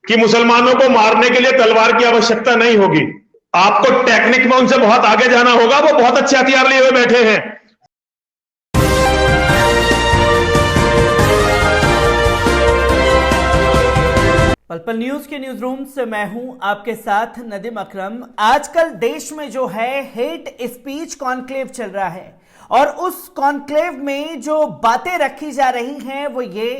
कि मुसलमानों को मारने के लिए तलवार की आवश्यकता नहीं होगी। आपको टेक्निक में उनसे बहुत आगे जाना होगा। वो बहुत अच्छे हथियार लिए हुए बैठे हैं। पल पल न्यूज के न्यूज रूम से मैं हूं आपके साथ नदीम अकरम। आजकल देश में जो है हेट स्पीच कॉन्क्लेव चल रहा है और उस कॉन्क्लेव में जो बातें रखी जा रही हैं वो ये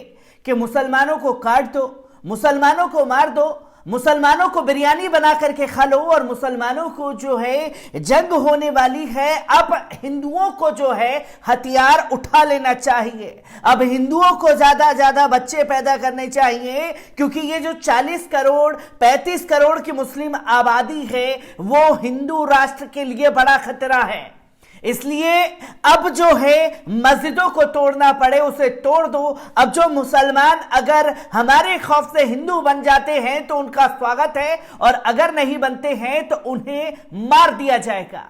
कि मुसलमानों को काट दो, मुसलमानों को मार दो, मुसलमानों को बिरयानी बना करके खा लो और मुसलमानों को जो है जंग होने वाली है। अब हिंदुओं को जो है हथियार उठा लेना चाहिए। अब हिंदुओं को ज्यादा बच्चे पैदा करने चाहिए क्योंकि ये जो 40 करोड़ 35 करोड़ की मुस्लिम आबादी है वो हिंदू राष्ट्र के लिए बड़ा खतरा है। इसलिए अब जो है मस्जिदों को तोड़ना पड़े उसे तोड़ दो। अब जो मुसलमान अगर हमारे खौफ से हिंदू बन जाते हैं तो उनका स्वागत है और अगर नहीं बनते हैं तो उन्हें मार दिया जाएगा।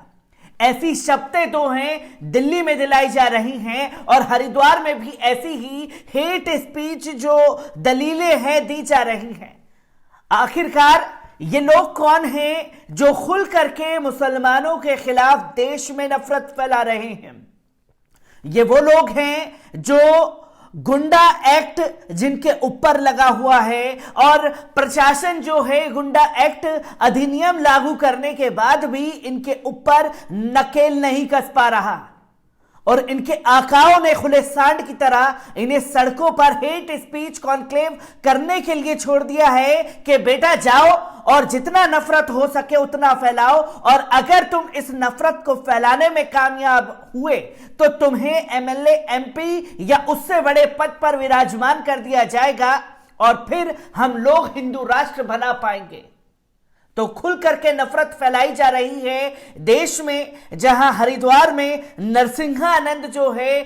ऐसी शपथें तो हैं दिल्ली में दिलाई जा रही हैं और हरिद्वार में भी ऐसी ही हेट स्पीच जो दलीलें हैं दी जा रही हैं। आखिरकार ये लोग कौन हैं जो खुल करके मुसलमानों के खिलाफ देश में नफरत फैला रहे हैं? ये वो लोग हैं जो गुंडा एक्ट जिनके ऊपर लगा हुआ है और प्रशासन जो है गुंडा एक्ट अधिनियम लागू करने के बाद भी इनके ऊपर नकेल नहीं कस पा रहा और इनके आकाओं ने खुले सांड की तरह इन्हें सड़कों पर हेट स्पीच कॉन्क्लेव करने के लिए छोड़ दिया है कि बेटा जाओ और जितना नफरत हो सके उतना फैलाओ और अगर तुम इस नफरत को फैलाने में कामयाब हुए तो तुम्हें एमएलए एमपी या उससे बड़े पद पर विराजमान कर दिया जाएगा और फिर हम लोग हिंदू राष्ट्र बना पाएंगे। तो खुल करके नफरत फैलाई जा रही है देश में, जहां हरिद्वार में नरसिंहानंद जो है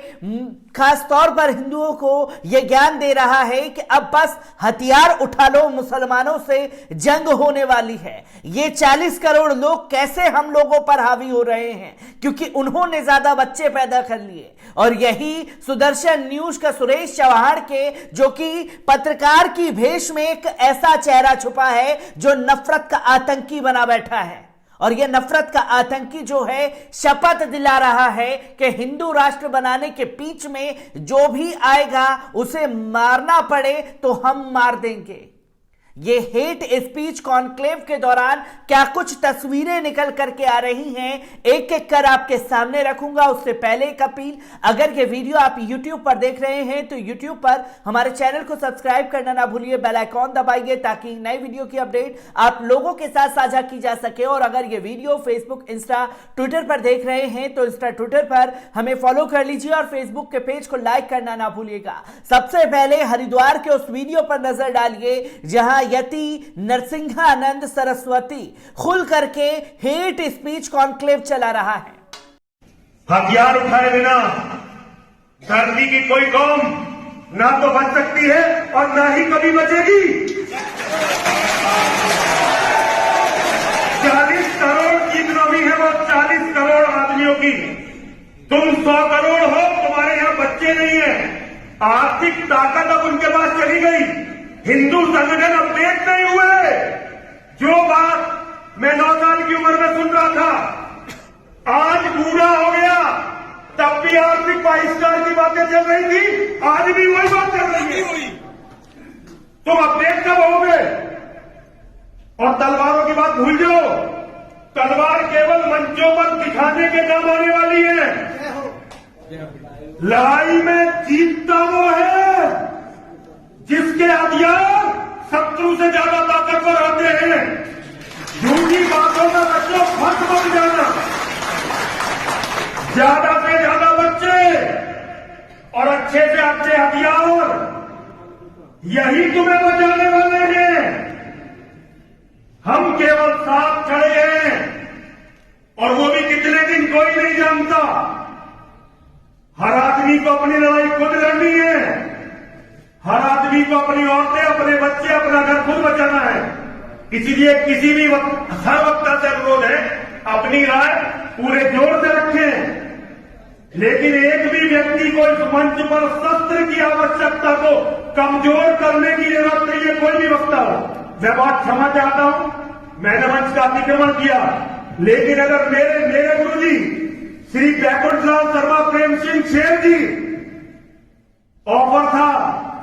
खास तौर पर हिंदुओं को यह ज्ञान दे रहा है कि अब बस हथियार उठा लो, मुसलमानों से जंग होने वाली है। ये 40 करोड़ लोग कैसे हम लोगों पर हावी हो रहे हैं क्योंकि उन्होंने ज्यादा बच्चे पैदा कर लिए। और यही सुदर्शन न्यूज का सुरेश चौहान के जो कि पत्रकार की भेष में एक ऐसा चेहरा छुपा है जो नफरत का आतंकी बना बैठा है और यह नफरत का आतंकी जो है शपथ दिला रहा है कि हिंदू राष्ट्र बनाने के बीच में जो भी आएगा उसे मारना पड़े तो हम मार देंगे। ये हेट स्पीच कॉन्क्लेव के दौरान क्या कुछ तस्वीरें निकल करके आ रही हैं एक एक कर आपके सामने रखूंगा। उससे पहले एक अपील, अगर ये वीडियो आप YouTube पर देख रहे हैं तो YouTube पर हमारे चैनल को सब्सक्राइब करना ना भूलिए, बेल आइकॉन दबाइए ताकि नई वीडियो की अपडेट आप लोगों के साथ साझा की जा सके। और अगर ये वीडियो फेसबुक, इंस्टा, ट्विटर पर देख रहे हैं तो इंस्टा, ट्विटर पर हमें फॉलो कर लीजिए और फेसबुक के पेज को लाइक करना ना भूलिएगा। सबसे पहले हरिद्वार के उस वीडियो पर नजर डालिए जहां यति नरसिंहानंद सरस्वती खुल करके हेट स्पीच कॉन्क्लेव चला रहा है। हथियार उठाए बिना धरती की कोई कौम ना तो बच सकती है और ना ही कभी बचेगी। 40 करोड़ की इकोनॉमी है वो 40 करोड़ आदमियों की। तुम 100 करोड़ हो, तुम्हारे यहां बच्चे नहीं है। आर्थिक ताकत अब उनके पास चली गई। हिंदू संगठन अपडेट नहीं हुए। जो बात मैं 9 साल की उम्र में सुन रहा था आज बूढ़ा हो गया, तब भी आर्थिक बहिष्कार की बातें चल रही थी, आज भी वही बात चल रही है। तुम अपडेट कब होगे? और तलवारों की बात भूल जाओ। तलवार केवल मंचों पर दिखाने के काम आने वाली है। लड़ाई में जीतता वो है जिसके हथियार शत्रु से ज्यादा ताकतवर होते हैं। झूठी बातों का बच्चों फंस मत जाना। ज्यादा से ज्यादा बच्चे और अच्छे से अच्छे हथियार यही तुम्हें बचाने वाले हैं। हम केवल साथ खड़े हैं और वो भी कितने दिन कोई नहीं जानता। हर आदमी को अपनी लड़ाई खुद लड़नी है। हर आदमी को अपनी औरतें, अपने बच्चे, अपना घर खुद बचाना है। इसलिए किसी भी वक्त, हर वक्त से अनुरोध है अपनी राय पूरे जोर से रखें। लेकिन एक भी व्यक्ति को इस मंच पर शस्त्र की आवश्यकता को कमजोर करने की जरूरत नहीं है। कोई भी वक्ता हो, मैं बहुत क्षमा चाहता हूं, मैंने मंच का अतिक्रमण किया, लेकिन अगर मेरे गुरुजी श्री बैकुंठलाल शर्मा प्रेम सिंह शेर जी ऑफर था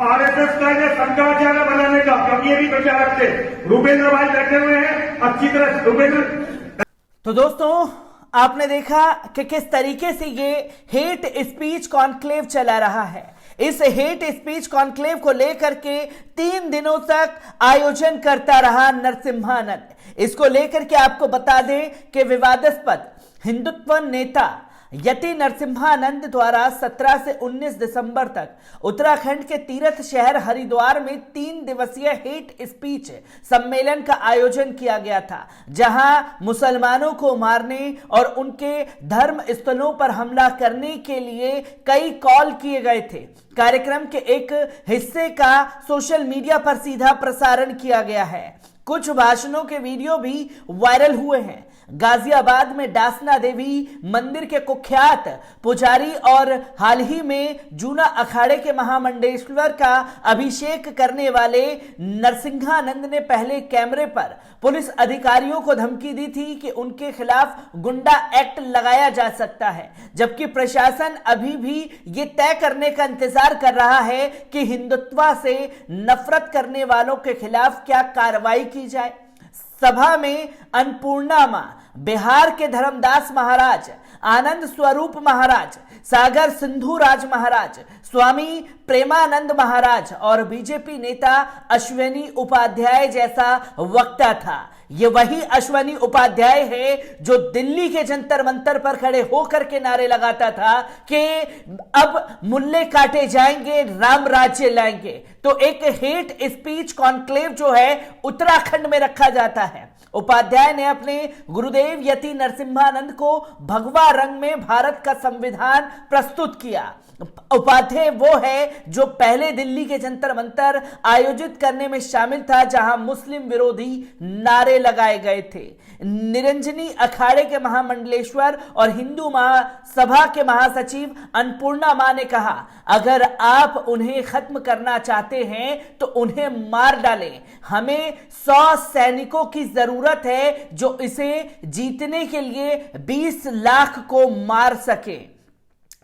आरएसएस का इन्हें शंकराचार्य बनाने का, क्योंकि ये भी प्रचारक थे। रूपेंद्र भाई बैठे हुए हैं अच्छी तरह। रूपेंद्र, तो दोस्तों आपने देखा कि किस तरीके से ये हेट स्पीच कॉन्क्लेव चला रहा है। इस हेट स्पीच कॉन्क्लेव को लेकर के 3 दिनों तक आयोजन करता रहा नरसिम्हानंद। इसको लेकर के आपको बता दें कि विवादास्पद हिंदुत्व नेता यति नरसिम्हानंद द्वारा 17 से 19 दिसंबर तक उत्तराखंड के तीर्थ शहर हरिद्वार में 3 दिवसीय हेट स्पीच सम्मेलन का आयोजन किया गया था, जहां मुसलमानों को मारने और उनके धर्म स्थलों पर हमला करने के लिए कई कॉल किए गए थे। कार्यक्रम के एक हिस्से का सोशल मीडिया पर सीधा प्रसारण किया गया है। कुछ भाषणों के वीडियो भी वायरल हुए हैं। गाजियाबाद में डासना देवी मंदिर के कुख्यात पुजारी और हाल ही में जूना अखाड़े के महामंडलेश्वर का अभिषेक करने वाले नरसिम्हानंद ने पहले कैमरे पर पुलिस अधिकारियों को धमकी दी थी कि उनके खिलाफ गुंडा एक्ट लगाया जा सकता है, जबकि प्रशासन अभी भी ये तय करने का इंतजार कर रहा है कि हिंदुत्व से नफरत करने वालों के खिलाफ क्या कार्रवाई की जाए। सभा में अन्नपूर्णा मां, बिहार के धर्मदास महाराज, आनंद स्वरूप महाराज, सागर सिंधुराज महाराज, स्वामी प्रेमानंद महाराज और बीजेपी नेता अश्विनी उपाध्याय जैसा वक्ता था। ये वही अश्विनी उपाध्याय है जो दिल्ली के जंतर मंतर पर खड़े होकर के नारे लगाता था कि अब मुल्ले काटे जाएंगे, राम राज्य लाएंगे। तो एक हेट स्पीच कॉन्क्लेव जो है उत्तराखंड में रखा जाता है। उपाध्याय ने अपने गुरुदेव यति नरसिम्हानंद को भगवा रंग में भारत का संविधान प्रस्तुत किया। उपाध्याय वो है जो पहले दिल्ली के जंतर मंतर आयोजित करने में शामिल था, जहां मुस्लिम विरोधी नारे लगाए गए थे। निरंजनी अखाड़े के महामंडलेश्वर और हिंदू महासभा के महासचिव अन्नपूर्णा मां ने कहा, अगर आप उन्हें खत्म करना चाहते हैं तो उन्हें मार डालें। हमें 100 सैनिकों की जरूरत है जो इसे जीतने के लिए 20 लाख को मार सके।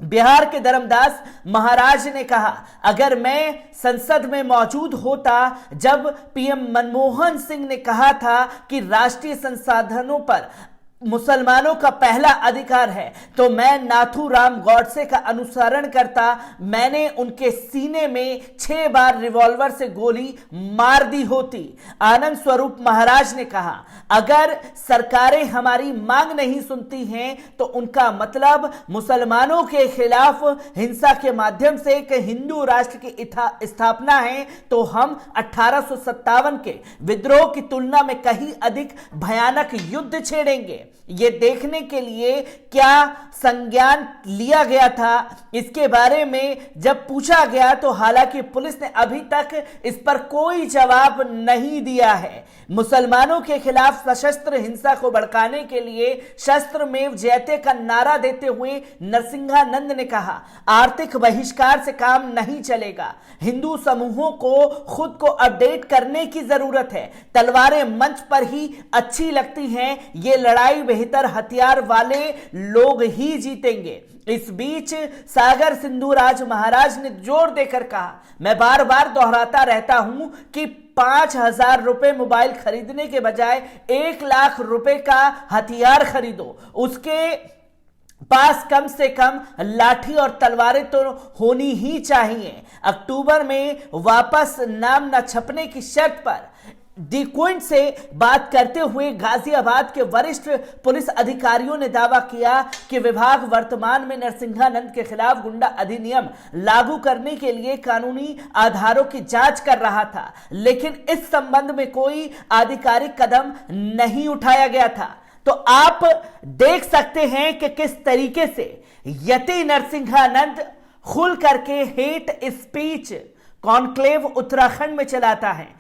बिहार के धर्मदास महाराज ने कहा, अगर मैं संसद में मौजूद होता जब पीएम मनमोहन सिंह ने कहा था कि राष्ट्रीय संसाधनों पर मुसलमानों का पहला अधिकार है, तो मैं नाथूराम गॉडसे का अनुसरण करता। मैंने उनके सीने में 6 बार रिवॉल्वर से गोली मार दी होती। आनंद स्वरूप महाराज ने कहा, अगर सरकारें हमारी मांग नहीं सुनती हैं तो उनका मतलब मुसलमानों के खिलाफ हिंसा के माध्यम से एक हिंदू राष्ट्र की स्थापना है, तो हम 1857 के विद्रोह की तुलना में कहीं अधिक भयानक युद्ध छेड़ेंगे। ये देखने के लिए क्या संज्ञान लिया गया था, इसके बारे में जब पूछा गया तो हालांकि पुलिस ने अभी तक इस पर कोई जवाब नहीं दिया है। मुसलमानों के खिलाफ सशस्त्र हिंसा को भड़काने के लिए शस्त्रमेव जयते का नारा देते हुए नरसिम्हानंद ने कहा, आर्थिक बहिष्कार से काम नहीं चलेगा। हिंदू समूहों को खुद को अपडेट करने की जरूरत है। तलवारें मंच पर ही अच्छी लगती हैं, ये लड़ाई बेहतर हथियार वाले लोग ही जीतेंगे। इस बीच सागर सिंधुराज महाराज ने जोर देकर कहा, मैं बार बार दोहराता रहता हूं कि 5,000 रुपए मोबाइल खरीदने के बजाय 1 लाख रुपए का हथियार खरीदो। उसके पास कम से कम लाठी और तलवारें तो होनी ही चाहिए। अक्टूबर में वापस नाम न छपने की शर्त पर दी क्विंट से बात करते हुए गाजियाबाद के वरिष्ठ पुलिस अधिकारियों ने दावा किया कि विभाग वर्तमान में नरसिम्हानंद के खिलाफ गुंडा अधिनियम लागू करने के लिए कानूनी आधारों की जांच कर रहा था, लेकिन इस संबंध में कोई आधिकारिक कदम नहीं उठाया गया था। तो आप देख सकते हैं कि किस तरीके से यति नरसिम्हानंद खुल करके हेट स्पीच कॉन्क्लेव उत्तराखंड में चलाता है।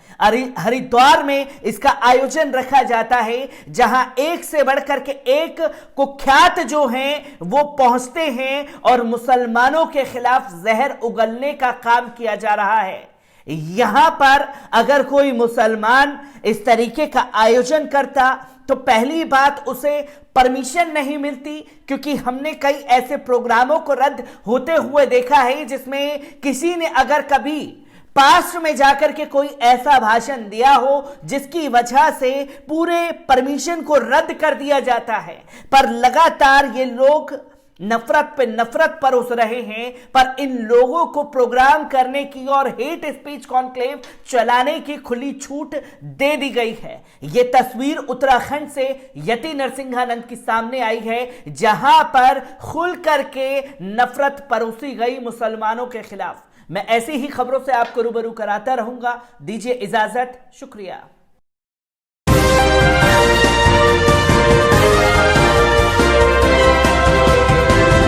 हरिद्वार में इसका आयोजन रखा जाता है, जहां एक से बढ़कर के एक कुख्यात जो हैं वो पहुंचते हैं और मुसलमानों के खिलाफ जहर उगलने का काम किया जा रहा है। यहां पर अगर कोई मुसलमान इस तरीके का आयोजन करता तो पहली बात उसे परमिशन नहीं मिलती, क्योंकि हमने कई ऐसे प्रोग्रामों को रद्द होते हुए देखा है जिसमें किसी ने अगर कभी पास्ट में जाकर के कोई ऐसा भाषण दिया हो जिसकी वजह से पूरे परमिशन को रद्द कर दिया जाता है। पर लगातार ये लोग नफरत पे नफरत परोस रहे हैं, पर इन लोगों को प्रोग्राम करने की और हेट स्पीच कॉन्क्लेव चलाने की खुली छूट दे दी गई है। यह तस्वीर उत्तराखंड से यति नरसिंहानंद की सामने आई है, जहां पर खुल करके नफरत परोसी गई मुसलमानों के खिलाफ। मैं ऐसी ही खबरों से आपको रूबरू कराता रहूंगा। दीजिए इजाजत, शुक्रिया।